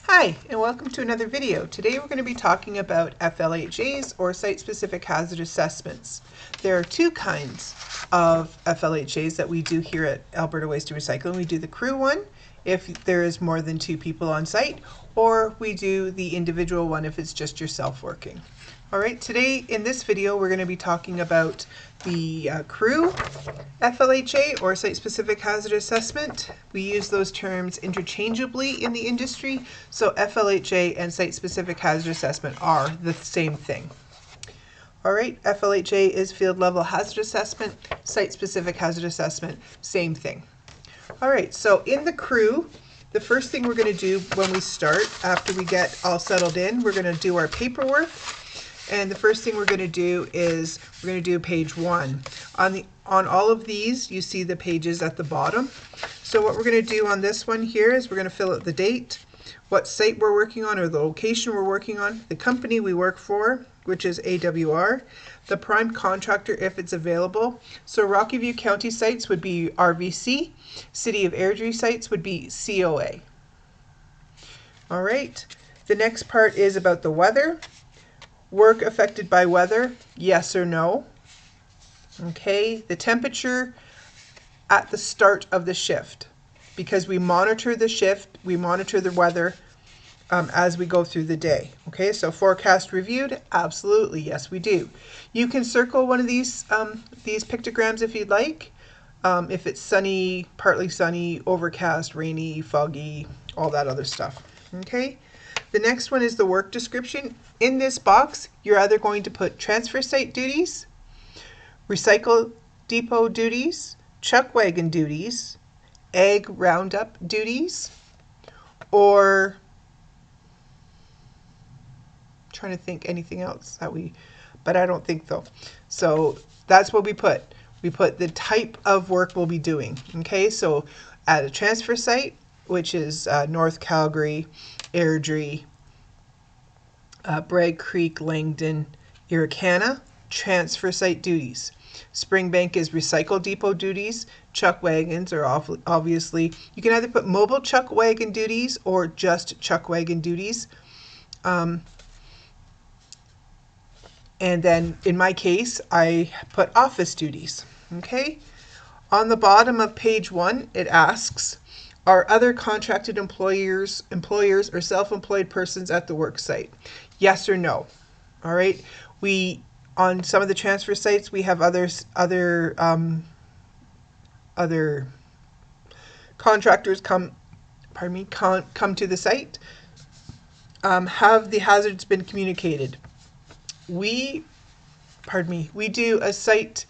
Hi, and welcome to another video. Today we're going to be talking about FLHAs, or Site-Specific Hazard Assessments. There are two kinds of FLHAs that we do here at Alberta Waste and Recycling. We do the crew one if there is more than 2 people on site, or we do the individual one if it's just yourself working. Alright, today in this video we're going to be talking about the crew FLHA, or Site-Specific Hazard Assessment. We use those terms interchangeably in the industry, so FLHA and Site-Specific Hazard Assessment are the same thing. Alright, FLHA is Field Level Hazard Assessment, Site-Specific Hazard Assessment, same thing. Alright, so in the crew, the first thing we're going to do when we start, after we get all settled in, we're going to do our paperwork. And the first thing we're going to do is we're going to do page 1. On all of these, you see the pages at the bottom. So what we're going to do on this one here is we're going to fill out the date, what site we're working on or the location we're working on, the company we work for, which is AWR, the prime contractor if it's available. So Rocky View County sites would be RVC, City of Airdrie sites would be COA. All right, the next part is about the weather. Work affected by weather, yes or no. Okay, the temperature at the start of the shift, because we monitor the shift, we monitor the weather as we go through the day. Okay, so forecast reviewed, absolutely, yes we do. You can circle one of these pictograms if you'd like. If it's sunny, partly sunny, overcast, rainy, foggy, all that other stuff. Okay. The next one is the work description. In this box, you're either going to put transfer site duties, recycle depot duties, chuck wagon duties, ag roundup duties, or I'm trying to think anything else that but I don't think though. So that's what we put. We put the type of work we'll be doing. Okay, so at a transfer site, which is North Calgary, Airdrie, Bragg Creek, Langdon, Irricana, transfer site duties. Springbank is recycle depot duties. Chuck wagons are obviously, you can either put mobile chuck wagon duties or just chuck wagon duties. And then in my case, I put office duties. Okay. On the bottom of page 1, it asks, are other contracted employers or self-employed persons at the work site? Yes or no? All right. On some of the transfer sites, we have other contractors come to the site. Have the hazards been communicated? We do a site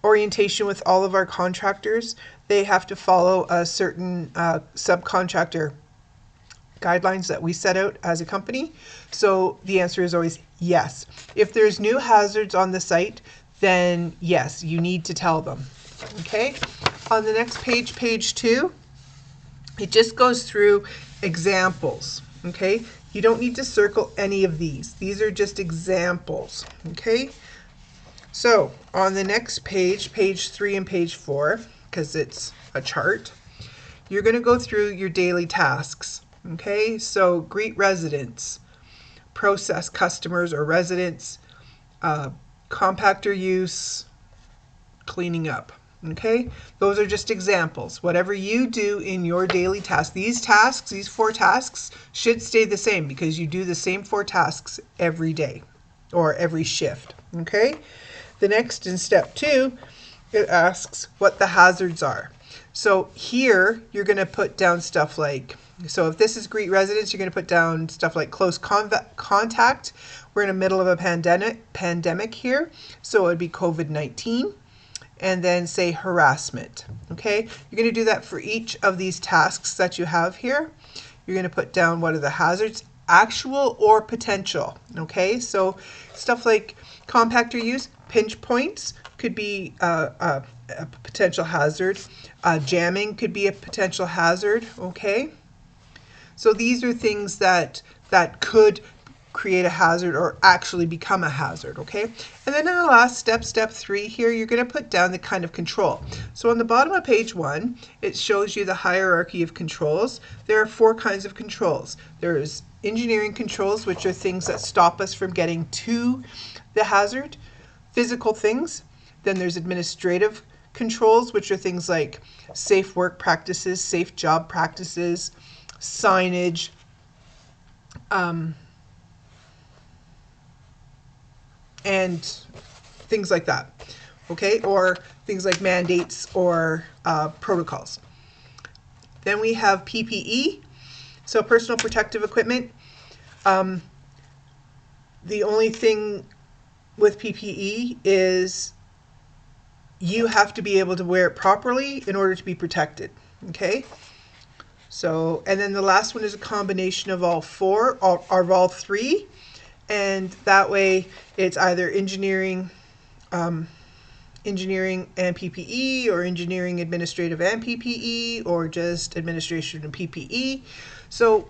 orientation with all of our contractors. They have to follow a certain subcontractor guidelines that we set out as a company. So the answer is always yes. If there's new hazards on the site, then yes, you need to tell them. Okay. On the next page, page 2, it just goes through examples. Okay. You don't need to circle any of these. These are just examples. Okay. So on the next page, page 3 and page 4, because it's a chart, you're going to go through your daily tasks. Okay, so greet residents, process customers or residents, compactor use, cleaning up. Okay, those are just examples. Whatever you do in your daily tasks, these 4 tasks should stay the same because you do the same 4 tasks every day or every shift. Okay, the next in step 2, it asks what the hazards are. So here you're going to put down stuff like, so if this is greet residents, you're going to put down stuff like close contact. We're in the middle of a pandemic here, so it would be COVID-19. And then say harassment. Okay, you're going to do that for each of these tasks that you have here. You're going to put down what are the hazards, actual or potential. Okay, so stuff like compactor use, pinch points could be a potential hazard. Jamming could be a potential hazard. Okay, so these are things that could create a hazard or actually become a hazard, okay? And then in the last step, step 3 here, you're going to put down the kind of control. So on the bottom of page 1, it shows you the hierarchy of controls. There are 4 kinds of controls. There's engineering controls, which are things that stop us from getting to the hazard, physical things. Then there's administrative controls, which are things like safe work practices, safe job practices, signage, and things like that, okay? Or things like mandates or protocols. Then we have PPE, so personal protective equipment. The only thing with PPE is you have to be able to wear it properly in order to be protected, okay? So, and then the last one is a combination of all 4 or of all 3, and that way it's either engineering and PPE, or engineering, administrative, and PPE, or just administration and PPE. So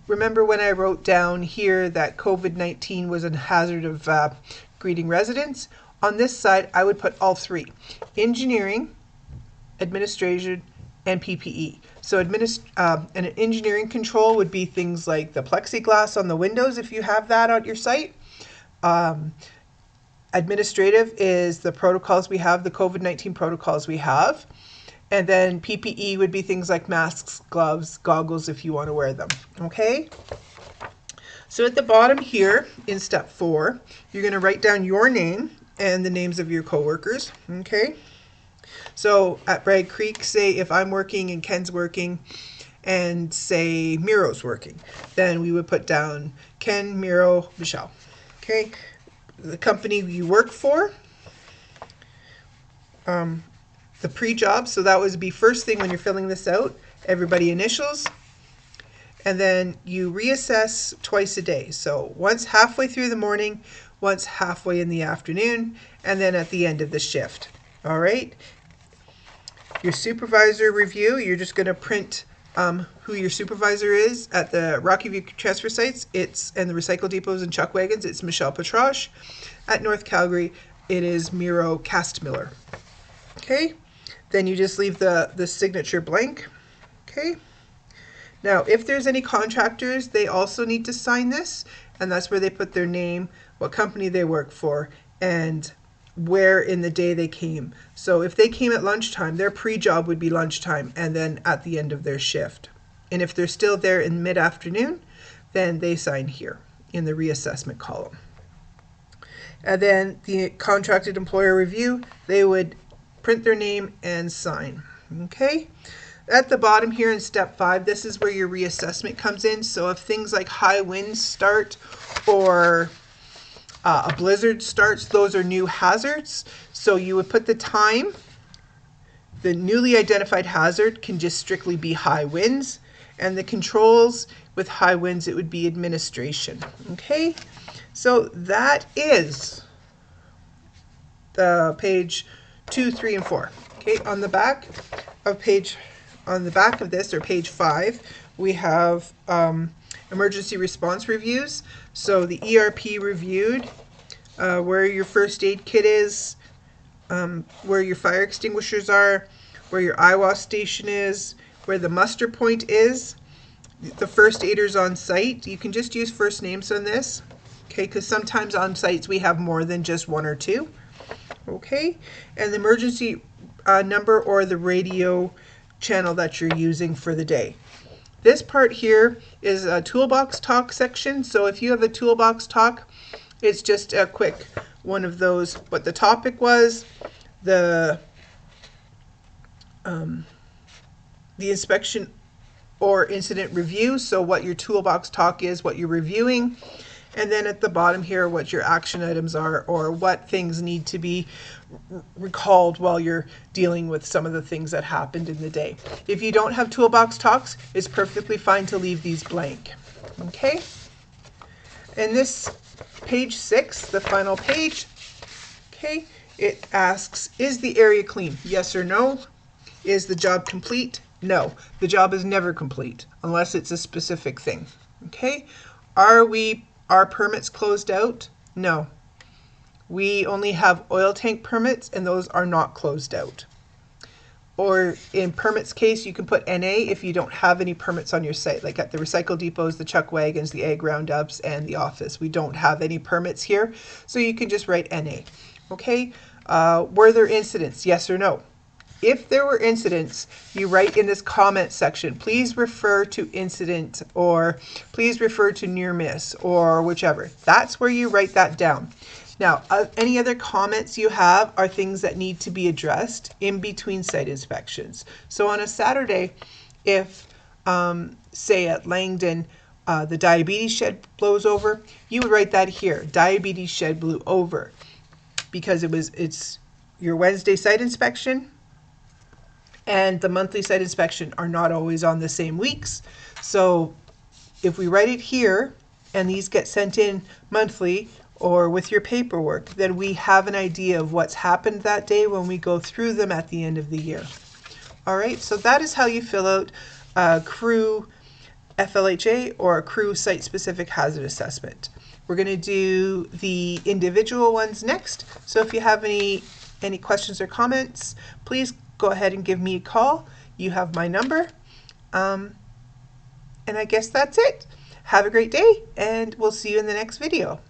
remember when I wrote down here that COVID-19 was a hazard of greeting residents? On this side, I would put all 3: engineering, administration, and PPE. So an engineering control would be things like the plexiglass on the windows, if you have that on your site. Administrative is the protocols we have, the COVID-19 protocols we have. And then PPE would be things like masks, gloves, goggles, if you want to wear them, okay? So at the bottom here in step 4, you're going to write down your name and the names of your coworkers, okay? So at Bragg Creek, say if I'm working and Ken's working and say Miro's working, then we would put down Ken, Miro, Michelle, okay? The company you work for, the pre-job, so that would be first thing when you're filling this out, everybody initials, and then you reassess twice a day. So once halfway through the morning, once halfway in the afternoon, and then at the end of the shift. All right. Your supervisor review, you're just going to print who your supervisor is. At the Rocky View transfer sites, and the recycle depots and chuck wagons, it's Michelle Petrosh. At North Calgary, it is Miro Castmiller. Okay. Then you just leave the signature blank. Okay. Now, if there's any contractors, they also need to sign this, and that's where they put their name, what company they work for, and where in the day they came. So if they came at lunchtime, their pre-job would be lunchtime, and then at the end of their shift. And if they're still there in mid-afternoon, then they sign here in the reassessment column. And then the contracted employer review, they would print their name and sign. Okay. At the bottom here in step 5, this is where your reassessment comes in. So if things like high winds start or a blizzard starts, those are new hazards. So you would put the time. The newly identified hazard can just strictly be high winds. And the controls with high winds, it would be administration. Okay, so that is the page 2, 3, and 4. Okay, on the back of this, or page 5, we have emergency response reviews. So the ERP reviewed, where your first aid kit is, where your fire extinguishers are, where your IWAS station is, where the muster point is, the first aiders on site. You can just use first names on this, okay, because sometimes on sites we have more than just 1 or 2. Okay, and the emergency number or the radio channel that you're using for the day. This part here is a toolbox talk section. So if you have a toolbox talk, it's just a quick one of those, what the topic was, the inspection or incident review, so what your toolbox talk is, what you're reviewing, and then at the bottom here what your action items are, or what things need to be recalled while you're dealing with some of the things that happened in the day. If you don't have toolbox talks, it's perfectly fine to leave these blank. Okay, and this page 6, the final page, okay, it asks, is the area clean? Yes or no. Is the job complete? No. The job is never complete unless it's a specific thing. Okay, are we Are permits closed out? No. We only have oil tank permits, and those are not closed out. Or in permits case, you can put NA if you don't have any permits on your site, like at the recycle depots, the chuck wagons, the egg roundups, and the office. We don't have any permits here, so you can just write NA. Okay, were there incidents? Yes or no? If there were incidents, you write in this comment section, please refer to incident, or please refer to near miss, or whichever. That's where you write that down. Now, any other comments you have are things that need to be addressed in between site inspections. So on a Saturday, if, say at Langdon, the diabetes shed blows over, you would write that here, diabetes shed blew over, because it's your Wednesday site inspection, and the monthly site inspection are not always on the same weeks. So if we write it here, and these get sent in monthly, or with your paperwork, then we have an idea of what's happened that day when we go through them at the end of the year. All right, so that is how you fill out a Crew FLHA or a Crew site-specific hazard assessment. We're going to do the individual ones next. So if you have any questions or comments, please go ahead and give me a call. You have my number. And I guess that's it. Have a great day, and we'll see you in the next video.